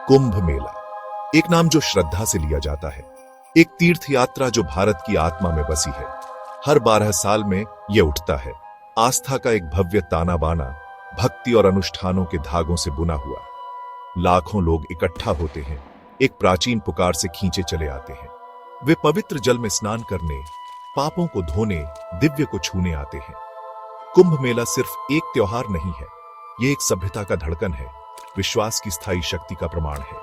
कुंभ मेला, एक नाम जो श्रद्धा से लिया जाता है, एक तीर्थ यात्रा जो भारत की आत्मा में बसी है। हर 12 साल में यह उठता है, आस्था का एक भव्य ताना बाना, भक्ति और अनुष्ठानों के धागों से बुना हुआ। लाखों लोग इकट्ठा होते हैं, एक प्राचीन पुकार से खींचे चले आते हैं। वे पवित्र जल में स्नान करने, पापों को धोने, दिव्य को छूने आते हैं। कुंभ मेला सिर्फ एक त्योहार नहीं है, यह एक सभ्यता का धड़कन है, विश्वास की स्थायी शक्ति का प्रमाण है।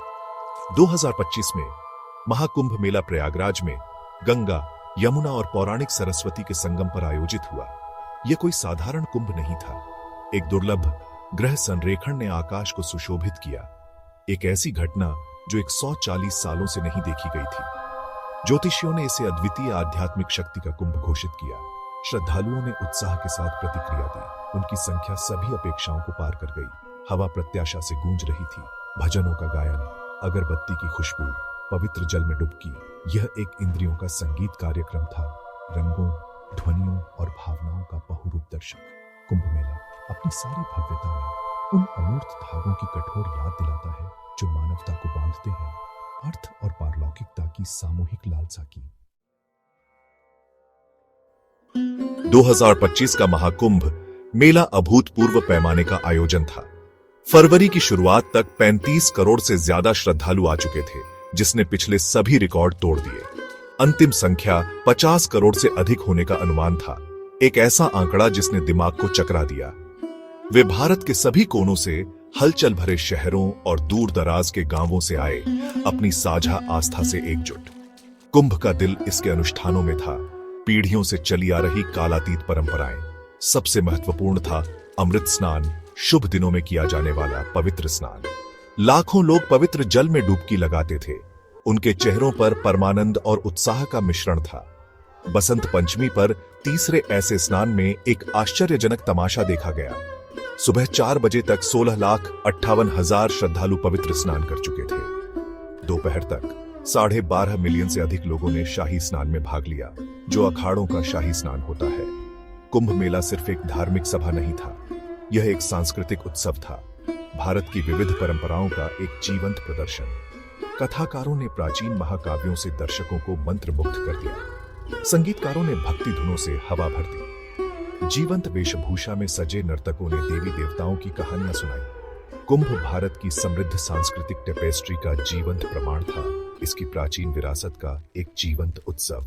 2025 में महाकुंभ मेला प्रयागराज में गंगा, यमुना और पौराणिक सरस्वती के संगम पर आयोजित हुआ। यह कोई साधारण कुंभ नहीं था, एक दुर्लभ ग्रह संरेखण ने आकाश को सुशोभित किया। एक ऐसी घटना जो 140 सालों से नहीं देखी गई थी। ज्योतिषियों ने इसे अद्वितीय आध्यात्मिक शक्ति का कुंभ घोषित किया। श्रद्धालुओं ने उत्साह के साथ प्रतिक्रिया दी। उनकी संख्या सभी अपेक्षाओं को पार कर गई। हवा प्रत्याशा से गूंज रही थी, भजनों का गायन, अगरबत्ती की खुशबू, पवित्र जल में डुबकी। यह एक इंद्रियों का संगीत कार्यक्रम था, रंगों, ध्वनियों और भावनाओं का बहुरूप दर्शक। कुंभ मेला अपनी सारी भव्यता में उन अमूर्त धागों की कठोर याद दिलाता है जो मानवता को बांधते हैं, अर्थ और पारलौकिकता की सामूहिक लालसा की। 2025 का महाकुंभ मेला अभूतपूर्व पैमाने का आयोजन था। फरवरी की शुरुआत तक 35 करोड़ से ज्यादा श्रद्धालु आ चुके थे, जिसने पिछले सभी रिकॉर्ड तोड़ दिए। अंतिम संख्या 50 करोड़ से अधिक होने का अनुमान था, एक ऐसा आंकड़ा जिसने दिमाग को चकरा दिया। वे भारत के सभी कोनों से, हलचल भरे शहरों और दूर दराज के गांवों से आए, अपनी साझा आस्था से एकजुट। कुंभ का दिल इसके अनुष्ठानों में था, पीढ़ियों से चली आ रही कालातीत परंपराएं। सबसे महत्वपूर्ण था अमृत स्नान, शुभ दिनों में किया जाने वाला पवित्र स्नान। लाखों लोग पवित्र जल में डुबकी लगाते थे। उनके चेहरों पर परमानंद और उत्साह का मिश्रण था। बसंत पंचमी पर तीसरे ऐसे स्नान में एक आश्चर्यजनक तमाशा देखा गया। सुबह 4 बजे तक 16,58,000 श्रद्धालु पवित्र स्नान कर चुके थे। दोपहर तक 12.5 मिलियन से अधिक लोगों ने शाही स्नान में भाग लिया, जो अखाड़ों का शाही स्नान होता है। कुंभ मेला सिर्फ एक धार्मिक सभा नहीं था, यह एक सांस्कृतिक उत्सव था, भारत की विविध परंपराओं का एक जीवंत प्रदर्शन। कथाकारों ने प्राचीन महाकाव्यों से दर्शकों को मंत्रमुग्ध कर दिया। संगीतकारों ने भक्ति धुनों से हवा भर दी। जीवंत वेशभूषा में सजे नर्तकों ने देवी देवताओं की कहानियां सुनाई। कुंभ भारत की समृद्ध सांस्कृतिक टेपेस्ट्री का जीवंत प्रमाण था, इसकी प्राचीन विरासत का एक जीवंत उत्सव।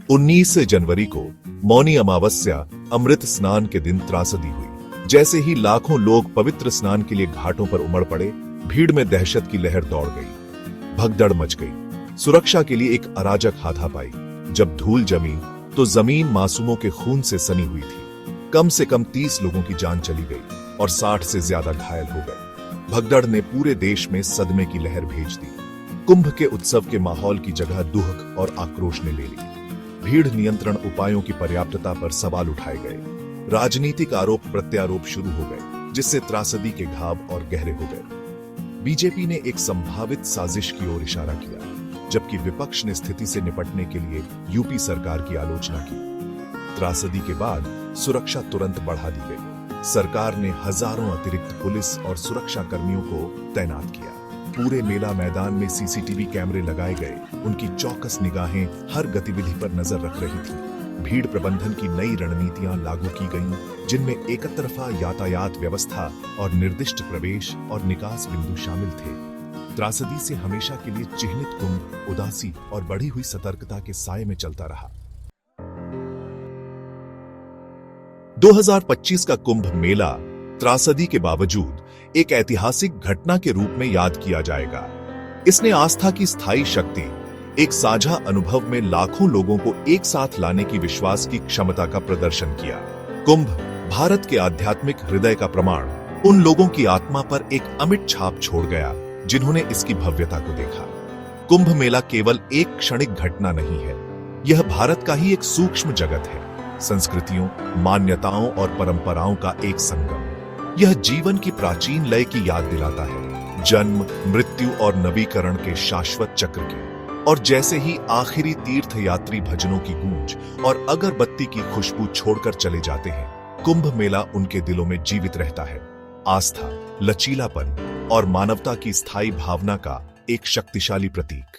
19 जनवरी को मौनी अमावस्या अमृत स्नान के दिन त्रासदी हुई। जैसे ही लाखों लोग पवित्र स्नान के लिए घाटों पर उमड़ पड़े, भीड़ में दहशत की लहर दौड़ गई। भगदड़ मच गई। सुरक्षा के लिए एक अराजक हाथापाई। जब धूल जमी तो जमीन मासूमों के खून से सनी हुई थी। कम से कम 30 लोगों की जान चली गई और 60 से ज्यादा घायल हो गए। भगदड़ ने पूरे देश में सदमे की लहर भेज दी। कुंभ के उत्सव के माहौल की जगह दुहक और आक्रोश ने ले ली। भीड़ नियंत्रण उपायों की पर्याप्तता पर सवाल उठाए गए। राजनीतिक आरोप प्रत्यारोप शुरू हो गए, जिससे त्रासदी के घाव और गहरे हो गए। बीजेपी ने एक संभावित साजिश की ओर इशारा किया, जबकि विपक्ष ने स्थिति से निपटने के लिए यूपी सरकार की आलोचना की। त्रासदी के बाद सुरक्षा तुरंत बढ़ा दी गई। सरकार ने हजारों अतिरिक्त पुलिस और सुरक्षा कर्मियों को तैनात किया। पूरे मेला मैदान में सीसीटीवी कैमरे लगाए गए। उनकी चौकस निगाहें हर गतिविधि पर नजर रख रही थी। भीड़ प्रबंधन की नई रणनीतियां लागू की गईं, जिनमें एक तरफा यातायात व्यवस्था और निर्दिष्ट प्रवेश और निकास बिंदु शामिल थे। त्रासदी से हमेशा के लिए चिह्नित कुंभ उदासी और बढ़ी हुई सतर्कता के साए में चलता रहा। 2025 का कुंभ मेला त्रासदी के बावजूद एक ऐतिहासिक घटना के रूप में याद किया जाएगा। इसने आस्था की स्थायी शक्ति, एक साझा अनुभव में लाखों लोगों को एक साथ लाने की विश्वास की क्षमता का प्रदर्शन किया। कुंभ भारत के आध्यात्मिक हृदय का प्रमाण, उन लोगों की आत्मा पर एक अमिट छाप छोड़ गया जिन्होंने इसकी भव्यता को देखा। कुंभ मेला केवल एक क्षणिक घटना नहीं है, यह भारत का ही एक सूक्ष्म जगत है, संस्कृतियों, मान्यताओं और परंपराओं का एक संगम। यह जीवन की प्राचीन लय की याद दिलाता है, जन्म, मृत्यु और नवीकरण के शाश्वत चक्र की। और जैसे ही आखिरी तीर्थ यात्री भजनों की गूंज और अगरबत्ती की खुशबू छोड़कर चले जाते हैं, कुंभ मेला उनके दिलों में जीवित रहता है। आस्था, लचीलापन और मानवता की स्थायी भावना का एक शक्तिशाली प्रतीक।